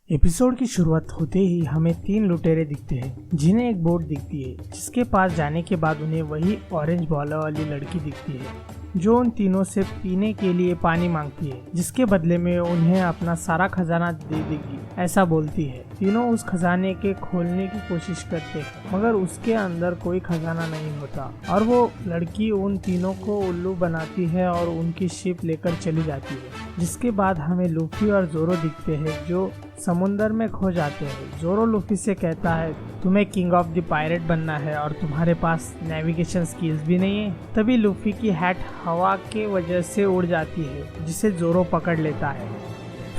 Episode की शुरुआत होते ही हमें 3 लुटेरे दिखते हैं जिन्हें एक बोट दिखती है जिसके पास जाने के बाद उन्हें वही ऑरेंज बालों वाली लड़की दिखती है जो उन तीनों से पीने के लिए पानी मांगती है जिसके बदले में उन्हें अपना सारा खजाना दे देगी ऐसा बोलती है। तीनों उस खजाने के खोलने की कोशिश करते हैं मगर उसके अंदर कोई खजाना नहीं होता और वो लड़की उन तीनों को उल्लू बनाती है और उनकी शिप लेकर चली जाती है। जिसके बाद हमें लूफी और जोरो दिखते हैं जो समुंदर में खो जाते हैं। जोरो लूफी से कहता है तुम्हें किंग ऑफ द पायरेट बनना है और तुम्हारे पास नेविगेशन स्किल्स भी नहीं है। तभी लूफी की हैट हवा के वजह से उड़ जाती है जिसे जोरो पकड़ लेता है।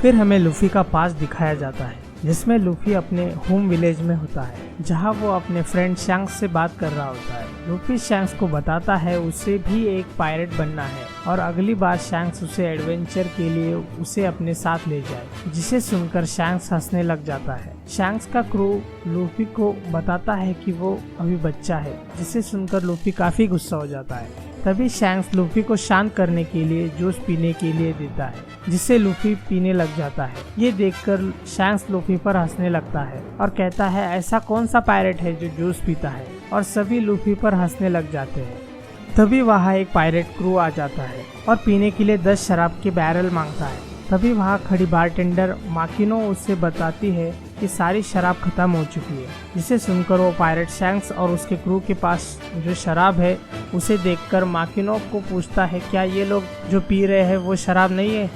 फिर हमें लूफी का पास दिखाया जाता है जिसमें लूफी अपने होम विलेज में होता है जहां वो अपने फ्रेंड शैंक्स से बात कर रहा होता है। लूफी शैंक्स को बताता है उसे भी एक पायरेट बनना है और अगली बार शैंक्स उसे एडवेंचर के लिए उसे अपने साथ ले जाए जिसे सुनकर शैंक्स हंसने लग जाता है। शैंक्स का क्रू लूफी को बताता है कि वो अभी बच्चा है जिसे सुनकर लूफी काफी गुस्सा हो जाता है। तभी शैंक्स लूफी को शांत करने के लिए जूस पीने के लिए देता है जिससे लूफी पीने लग जाता है। ये देखकर शैंक्स लूफी पर हंसने लगता है और कहता है ऐसा कौन सा पायरेट है जो जूस पीता है और सभी लूफी पर हंसने लग जाते हैं। तभी वहाँ एक पायरेट क्रू आ जाता है और पीने के लिए 10 शराब के बैरल मांगता है। तभी वहाँ खड़ी बारटेंडर माकिनो उससे बताती है कि सारी शराब खत्म हो चुकी है जिसे सुनकर वो पायरेट शैंक्स और उसके क्रू के पास जो शराब है उसे देखकर माकिनो को पूछता है क्या ये लोग जो पी रहे हैं वो शराब नहीं है।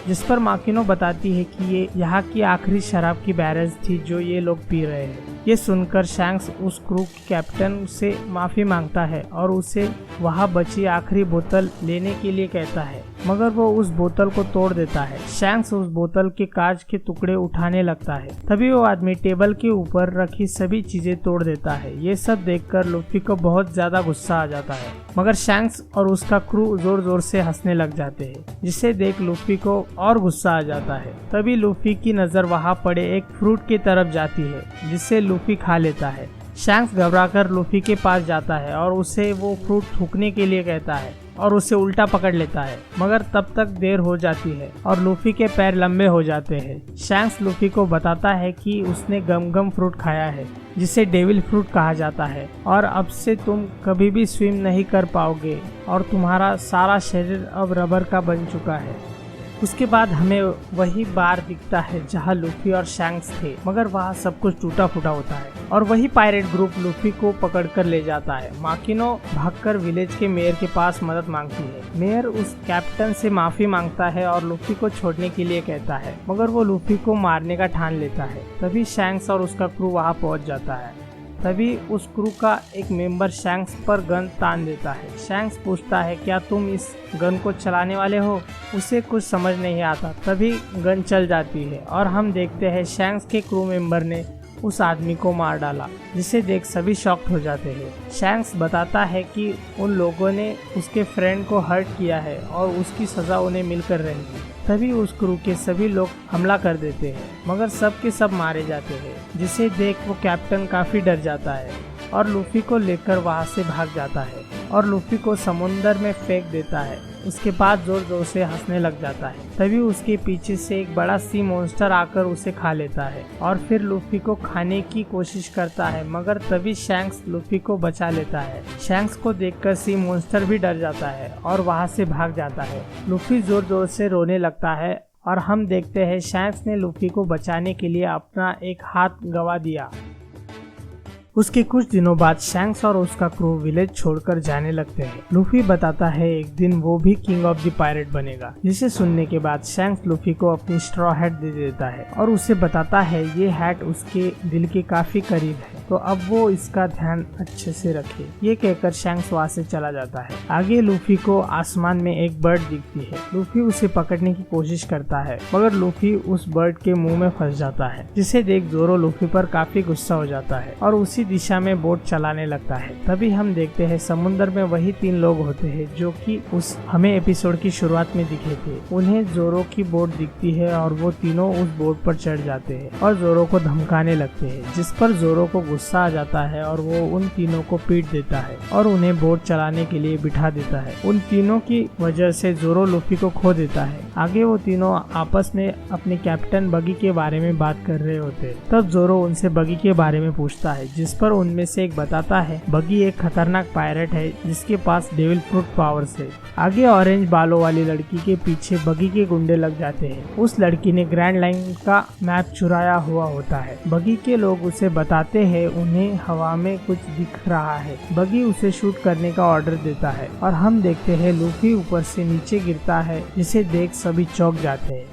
जिस पर माकिनो बताती है कि ये यहाँ की आखिरी शराब की बैरल्स थी जो ये लोग पी रहे हैं। ये सुनकर शैंक्स उस क्रू के कैप्टन से माफ़ी मांगता है और उसे वहाँ बची आखिरी बोतल लेने के लिए कहता है मगर वो उस बोतल को तोड़ देता है। शैंक्स उस बोतल के कांच के टुकड़े उठाने लगता है तभी वो आदमी टेबल के ऊपर रखी सभी चीजें तोड़ देता है। ये सब देखकर लूफी को बहुत ज्यादा गुस्सा आ जाता है मगर शैंक्स और उसका क्रू जोर जोर से हंसने लग जाते हैं जिसे देख लूफी को और गुस्सा आ जाता है। तभी लूफी की नजर वहाँ पड़े एक फ्रूट की तरफ जाती है जिसे लूफी खा लेता है। शैंक्स घबराकर लूफी के पास जाता है और उसे वो फ्रूट थूकने के लिए कहता है और उसे उल्टा पकड़ लेता है मगर तब तक देर हो जाती है और लूफी के पैर लंबे हो जाते हैं। शैंक्स लूफी को बताता है कि उसने गम गम फ्रूट खाया है जिसे डेविल फ्रूट कहा जाता है और अब से तुम कभी भी स्विम नहीं कर पाओगे और तुम्हारा सारा शरीर अब रबर का बन चुका है। उसके बाद हमें वही बार दिखता है जहाँ लूफी और शैंक्स थे मगर वहाँ सब कुछ टूटा फूटा होता है और वही पायरेट ग्रुप लूफी को पकड़कर ले जाता है। माकिनो भागकर विलेज के मेयर के पास मदद मांगती है। मेयर उस कैप्टन से माफी मांगता है और लूफी को छोड़ने के लिए कहता है मगर वो लूफी को मारने का ठान लेता है। तभी शैंक्स और उसका क्रू वहाँ पहुँच जाता है। तभी उस क्रू का एक मेंबर शैंक्स पर गन तान देता है। शैंक्स पूछता है क्या तुम इस गन को चलाने वाले हो। उसे कुछ समझ नहीं आता। तभी गन चल जाती है और हम देखते हैं शैंक्स के क्रू मेंबर ने उस आदमी को मार डाला जिसे देख सभी शॉक्ड हो जाते हैं। शैंक्स बताता है कि उन लोगों ने उसके फ्रेंड को हर्ट किया है और उसकी सजा उन्हें मिलकर रहेगी। तभी उस क्रू के सभी लोग हमला कर देते हैं मगर सब के सब मारे जाते हैं जिसे देख वो कैप्टन काफी डर जाता है और लूफी को लेकर वहां से भाग जाता है और लूफी को समुंदर में फेंक देता है। उसके बाद जोर जोर से हंसने लग जाता है। तभी उसके पीछे से एक बड़ा सी मॉन्स्टर आकर उसे खा लेता है और फिर लूफी को खाने की कोशिश करता है मगर तभी शैंक्स लूफी को बचा लेता है। शैंक्स को देखकर सी मॉन्स्टर भी डर जाता है और वहां से भाग जाता है। लूफी जोर जोर से रोने लगता है और हम देखते हैं शैंक्स ने लूफी को बचाने के लिए अपना एक हाथ गंवा दिया। उसके कुछ दिनों बाद शैंक्स और उसका क्रू विलेज छोड़कर जाने लगते हैं। लूफी बताता है एक दिन वो भी किंग ऑफ द पायरेट बनेगा जिसे सुनने के बाद शैंक्स लूफी को अपनी स्ट्रॉ हैट दे देता है और उसे बताता है ये हैट उसके दिल के काफी करीब है तो अब वो इसका ध्यान अच्छे से रखे। ये कहकर शैंक्स वहाँ से चला जाता है। आगे लूफी को आसमान में एक बर्ड दिखती है। लूफी उसे पकड़ने की कोशिश करता है मगर लूफी उस बर्ड के मुंह में फंस जाता है जिसे देख जोरो लूफी पर काफी गुस्सा हो जाता है और उसी दिशा में बोट चलाने लगता है। तभी हम देखते हैं समुद्र में वही 3 लोग होते हैं जो कि उस हमें एपिसोड की शुरुआत में दिखे थे। उन्हें जोरो की बोट दिखती है और वो तीनों उस बोट पर चढ़ जाते हैं और जोरो को धमकाने लगते हैं जिस पर जोरो को गुस्सा आ जाता है और वो उन तीनों को पीट देता है और उन्हें बोट चलाने के लिए बिठा देता है। उन तीनों की वजह से जोरो लूफी को खो देता है। आगे वो तीनों आपस में अपने कैप्टन बगी के बारे में बात कर रहे होते। तब जोरो उनसे बगी के बारे में पूछता है, जिस पर उनमें से एक बताता है बगी एक खतरनाक पायरेट है जिसके पास डेविल फ्रूट पावर्स है। आगे ऑरेंज बालों वाली लड़की के पीछे बगी के गुंडे लग जाते हैं। उस लड़की ने ग्रैंड लाइन का मैप चुराया हुआ होता है। बगी के लोग उसे बताते हैं उन्हें हवा में कुछ दिख रहा है। बगी उसे शूट करने का ऑर्डर देता है और हम देखते हैं लूफी ऊपर से नीचे गिरता है, जिसे देख सभी चौंक जाते हैं।